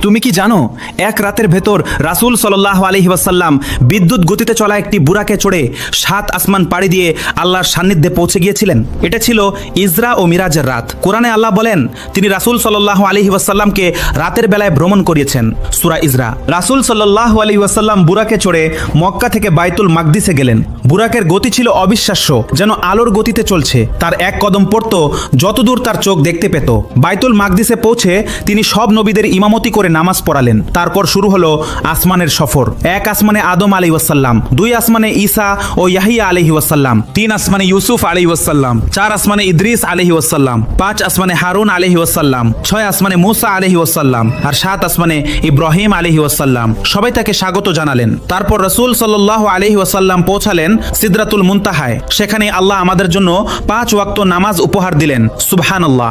তুমি কি জানো এক রাতের ভেতর রাসূল সাল্লাল্লাহু আলাইহি ওয়াসাল্লাম বিদ্যুৎ গতিতে চলা একটি বুরাকে চড়ে 7 আসমান পাড়ি দিয়ে আল্লাহর সান্নিধ্যে পৌঁছে গিয়েছিলেন। এটা ছিল ইসরা ও মিরাজের রাত। কোরআনে আল্লাহ বলেন তিনি রাসূল সাল্লাল্লাহু আলাইহি ওয়াসাল্লামকে রাতের বেলায় ভ্রমণ করিয়েছেন। সূরা ইসরা। রাসূল সাল্লাল্লাহু আলাইহি ওয়াসাল্লাম বুরাকে চড়ে মক্কা থেকে বাইতুল মাকদিসে গেলেন। বুরাকের গতি ছিল অবিশ্বাস্য, যেন আলোর গতিতে চলছে। তার এক কদম পড়ত যতদূর তার চোখ দেখতে পেত। বাইতুল মাকদিসে পৌঁছে তিনি সব নবীদের ইমামতি করে নামাজ পড়ালেন। তারপর শুরু হলো আসমানের সফর। এক আসমানে আদম আলাইহিস ওয়াসাল্লাম, 2 আসমানে ঈসা ও ইয়াহিয়া আলাইহিস ওয়াসাল্লাম, 3 আসমানে ইউসুফ আলাইহিস ওয়াসাল্লাম, 4 আসমানে ইদ্রিস আলাইহিস ওয়াসাল্লাম, 5 আসমানে হারুন আলাইহিস ওয়াসাল্লাম, 6 আসমানে মূসা আলাইহিস ওয়াসাল্লাম আর 7 আসমানে ইব্রাহিম আলাইহিস ওয়াসাল্লাম। সবাই তাকে স্বাগত জানালেন। তারপর রাসূল সাল্লাল্লাহু আলাইহি ওয়াসাল্লাম পৌঁছালেন সিদরাতুল মুনতাহায়। সেখানে আল্লাহ আমাদের জন্য 5 ওয়াক্ত নামাজ উপহার দিলেন। সুবহানাল্লাহ।